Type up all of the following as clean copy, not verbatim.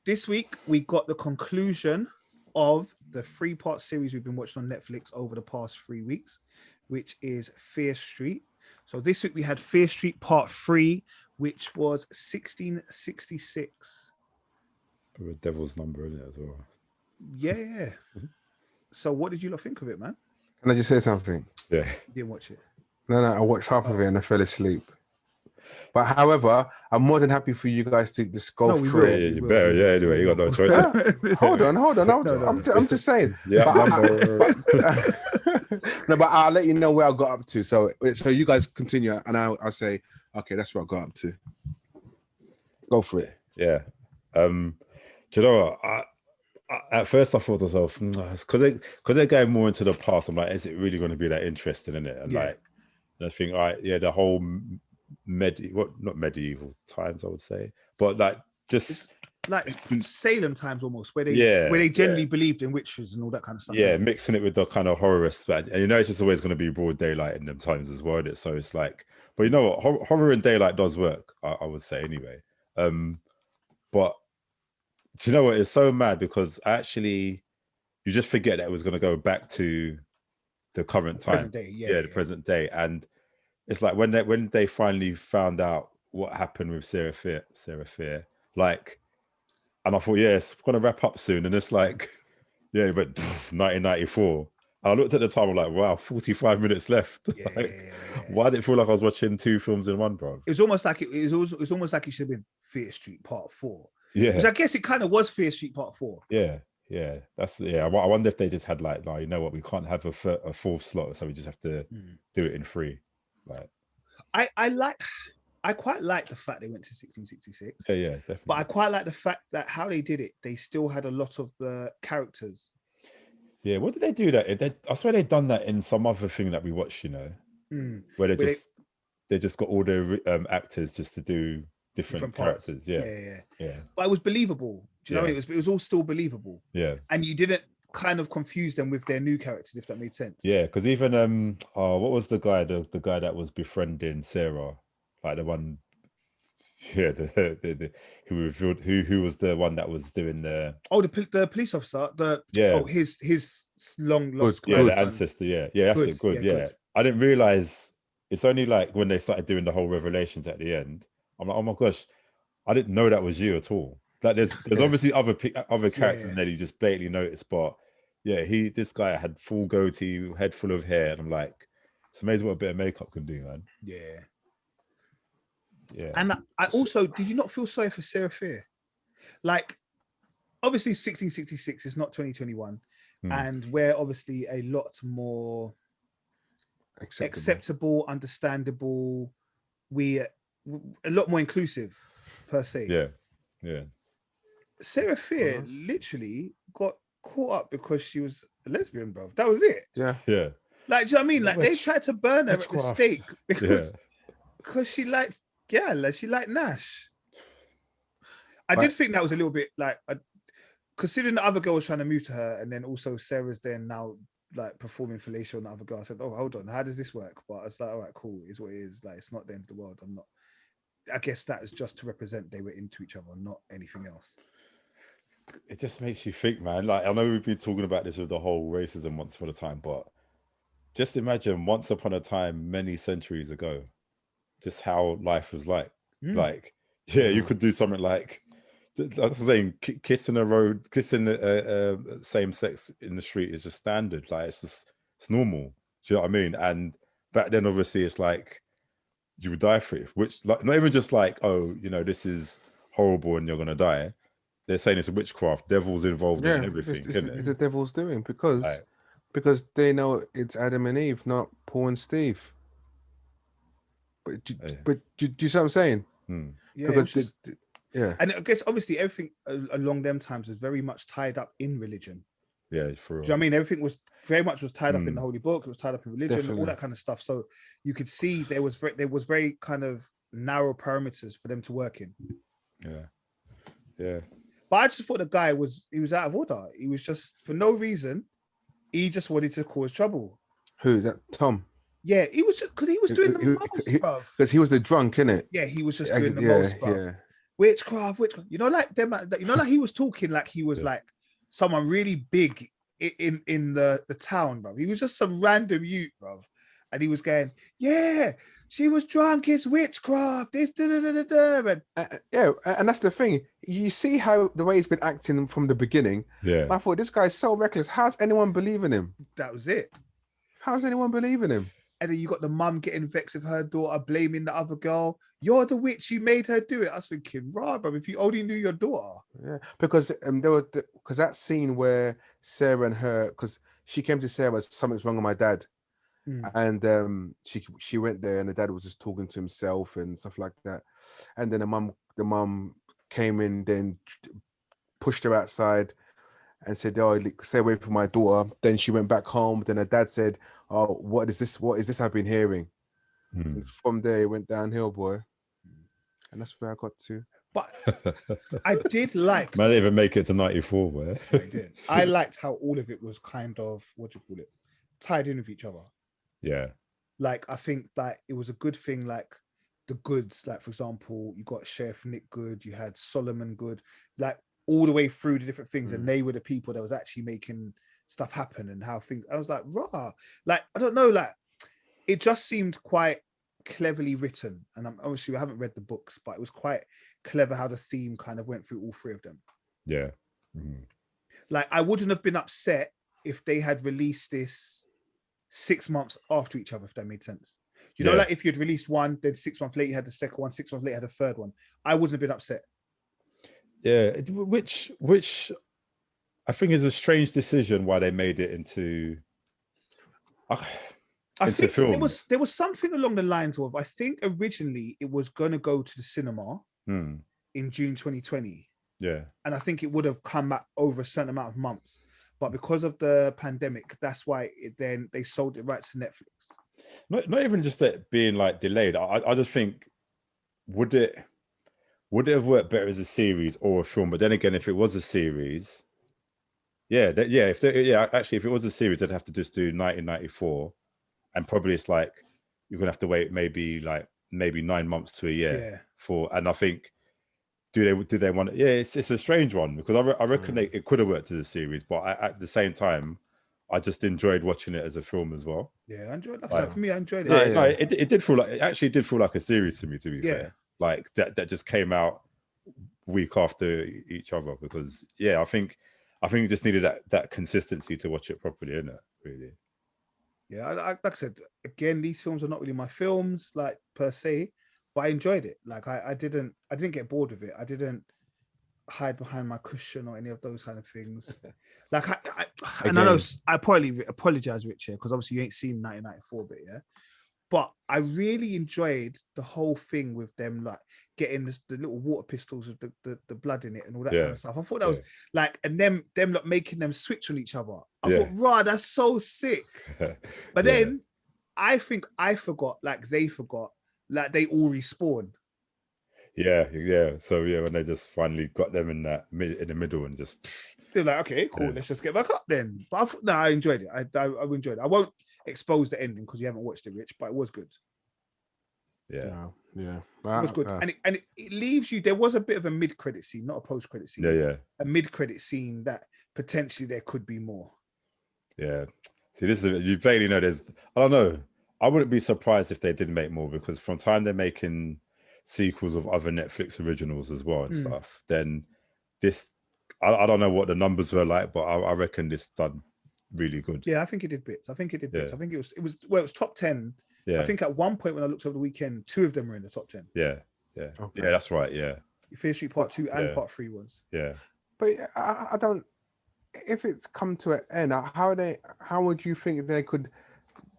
This week we got the conclusion of the three-part series we've been watching on Netflix over the past 3 weeks, which is Fear Street. So this week we had Fear Street Part 3, which was 1666. With a devil's number in it as well. Yeah. So what did you lot think of it, man? Can I just say something? Yeah. You didn't watch it? No, I watched half of it and I fell asleep. But however, I'm more than happy for you guys to just go through Yeah, it. you better. Yeah, anyway, you got no choice. Hold on. I'm just saying. Yeah, No, but I'll let you know where I got up to. So you guys continue, and I'll say, okay, that's what I got up to. Go for it. Yeah. Do you know what? At first I thought to myself, because they're going more into the past. I'm like, is it really going to be that interesting in it? And like, I think, the whole not medieval times, I would say, but like just it's like Salem times almost, where they generally believed in witches and all that kind of stuff. Yeah, mixing it with the kind of horror aspect, and it's just always going to be broad daylight in them times as well. So it's like, but you know what, horror in daylight does work. I would say anyway. But do you know what? It's so mad because actually, you just forget that it was going to go back to the current time, the present day, and it's like when they finally found out what happened with Sarah Fier, like, and I thought, it's going to wrap up soon, and it's like, but 1994. And I looked at the time, I'm like, wow, 45 minutes left. Why did it feel like I was watching two films in one, bro? It was almost like it almost like it should have been Fear Street Part 4. Yeah, which I guess it kind of was Fear Street Part 4. Yeah. I wonder if they just had like, you know what, we can't have a fourth slot, so we just have to do it in 3. Like, I quite like the fact they went to 1666. Yeah, definitely. But I quite like the fact that how they did it, they still had a lot of the characters. Yeah, what did they do that? I swear they'd done that in some other thing that we watched, where they just got all the actors just to do different characters. Yeah. But it was believable. Do you know what I mean? It was all still believable. Yeah. And you didn't kind of confuse them with their new characters, if that made sense. Yeah, because even what was the guy that was befriending Sarah, like the one, the who revealed who was the one that was doing the the police officer, his long lost the ancestor, that's it. Good. I didn't realize it's only like when they started doing the whole revelations at the end. I'm like, oh my gosh, I didn't know that was you at all. Like there's obviously other characters in there you just blatantly noticed, but this guy had full goatee, head full of hair, and I'm like, it's amazing what a bit of makeup can do, man. Yeah. Yeah. And I also, did you not feel sorry for Sarah Fier? Like, obviously 1666 is not 2021, and we're obviously a lot more acceptable, understandable. We're a lot more inclusive, per se. Yeah. Sarah Fier literally got caught up because she was a lesbian, bro. That was it. Yeah. Like, do you know what I mean? Like, they tried to burn her at the stake because she liked Nash. I did think that was a little bit like, considering the other girl was trying to move to her, and then also Sarah's then now like performing fellatio on the other girl. I said, oh, hold on, how does this work? But I was like, all right, cool, it is what it is. Like, it's not the end of the world. I guess that is just to represent they were into each other, not anything else. It just makes you think, man. Like, I know we've been talking about this with the whole racism once upon a time, but just imagine once upon a time, many centuries ago, just how life was like. Like, you could do something like I was saying, kissing same sex in the street is just standard. Like, it's normal. Do you know what I mean? And back then, obviously, it's like you would die for it, which, like, not even just like, oh, this is horrible and you're gonna die. They're saying it's a witchcraft, devil's involved in everything. It's the devil's doing because they know it's Adam and Eve, not Paul and Steve. But do you see what I'm saying? Yeah, and I guess obviously everything along them times was very much tied up in religion. Yeah, for real. Do you know what I mean? Everything was very much tied up in the Holy Book. It was tied up in religion, all that kind of stuff. So you could see there was very kind of narrow parameters for them to work in. Yeah. But I just thought the guy was out of order. He was just, for no reason, he just wanted to cause trouble. Who is that? Tom. Yeah, he was just because he was doing the most, bruv. Because he was the drunk, innit? Yeah, he was just doing the most, bruv. Yeah. witchcraft. You know, like them. You know, like he was talking like he was like someone really big in the town, bro. He was just some random youth, bro, and he was going, yeah. She was drunk. It's witchcraft. This, and yeah, and that's the thing. You see how the way he's been acting from the beginning. Yeah, I thought this guy's so reckless. How's anyone believing him? that was it. How's anyone believing him? And then you got the mum getting vexed with her daughter, blaming the other girl. You're the witch. You made her do it. I was thinking, rah, bro. If you only knew your daughter. Yeah, because because that scene where Sarah and her, because she came to Sarah, something's wrong with my dad. And she went there and the dad was just talking to himself and stuff like that. And then the mum came in, then pushed her outside and said, oh, stay away from my daughter. Then she went back home. Then her dad said, oh, what is this I've been hearing? And from there it went downhill, boy. And that's where I got to. But I did like... Man, I didn't even make it to 94, boy. I did. I liked how all of it was kind of, what do you call it, tied in with each other. Yeah. Like, I think that it was a good thing, like the Goods, like, for example, you got Sheriff Nick Goode, you had Solomon Goode, like all the way through the different things. And they were the people that was actually making stuff happen and how things, I was like, rah. Like, I don't know, like, it just seemed quite cleverly written. And obviously I haven't read the books, but it was quite clever how the theme kind of went through all three of them. Yeah. Like, I wouldn't have been upset if they had released this 6 months after each other, if that made sense. You know, like if you'd released one, then 6 months later you had the second one, 6 months later you had the third one. I wouldn't have been upset. Yeah, which I think is a strange decision why they made it into I think film. there was something along the lines of, I think originally it was going to go to the cinema in June 2020. Yeah. And I think it would have come back over a certain amount of months. But because of the pandemic, that's why then they sold it right to Netflix. Not even just that being like delayed. I just think would it have worked better as a series or a film? But then again, if it was a series, if it was a series, they'd have to just do 1994, and probably it's like you're gonna have to wait maybe 9 months to a year for. And I think. Do they want it? Yeah, it's a strange one because I reckon it could have worked as a series, but at the same time, I just enjoyed watching it as a film as well. Yeah, I enjoyed it. Like, for me, I enjoyed it. Yeah, no, it did feel like it actually did feel like a series to me. To be fair, like that just came out week after each other because I think you just needed that consistency to watch it properly, innit? Really. Yeah, like I said, again, these films are not really my films, like per se. But I enjoyed it. Like I didn't get bored with it. I didn't hide behind my cushion or any of those kind of things. Like I know I probably apologize, Rich, here, because obviously you ain't seen 1994 bit, yeah. But I really enjoyed the whole thing with them, like getting the little water pistols with the blood in it and all that kind of stuff. I thought that was like, and them like making them switch on each other. I thought, rah, that's so sick. But then I think I forgot, like they forgot. Like they all respawn. Yeah. So when they just finally got them in the middle and just they're like, okay, cool, let's just get back up then. But I enjoyed it. I enjoyed it. I won't expose the ending because you haven't watched it, Rich, but it was good. Yeah. It was good. And it leaves you. There was a bit of a mid-credit scene, not a post-credit scene. Yeah. A mid-credit scene that potentially there could be more. Yeah. See, this is you barely know. I don't know. I wouldn't be surprised if they did make more because from time they're making sequels of other Netflix originals as well and stuff. Then this, I don't know what the numbers were like, but I reckon this done really good. Yeah, I think it did bits. I think it was top 10. Yeah. I think at one point when I looked over the weekend, 2 of them were in the top 10. Yeah. Okay. Yeah, that's right. Yeah. Fear Street Part 2 and Part 3 was. Yeah. But I don't. If it's come to an end, how would you think they could?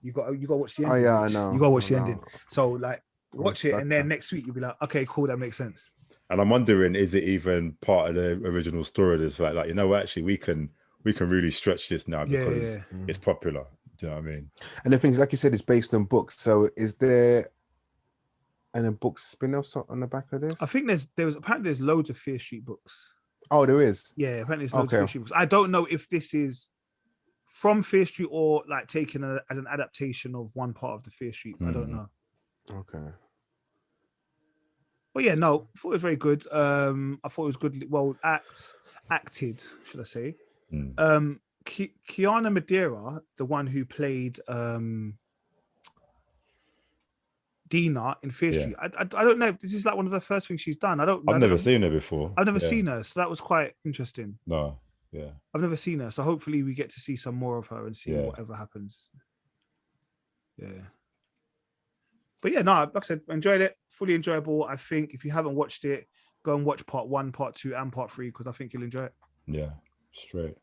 You got to watch the ending. Oh yeah, I know. You got to watch the ending. So like, watch it, and then next week you'll be like, okay, cool, that makes sense. And I'm wondering, is it even part of the original story? That's like you know, actually, we can really stretch this now because it's popular. Do you know what I mean? And the things, like you said, it's based on books. So is there any book spin-offs on the back of this? I think there's loads of Fear Street books. Oh, there is. Yeah, apparently there's loads of Fear Street books. I don't know if this is from Fear Street or like taken as an adaptation of one part of the Fear Street. I don't know. Okay. But yeah, no, I thought it was very good. I thought it was good. Well, acted, should I say? Kiana Madeira, the one who played Dina in Fear Street. I don't know if this is like one of the first things she's done. I've never seen her before. I've never seen her, so that was quite interesting. No, yeah. I've never seen her, so hopefully we get to see some more of her and see whatever happens. Yeah. But yeah, no, like I said, enjoyed it. Fully enjoyable. I think if you haven't watched it, go and watch part 1, part 2, and part 3 because I think you'll enjoy it. Yeah, straight.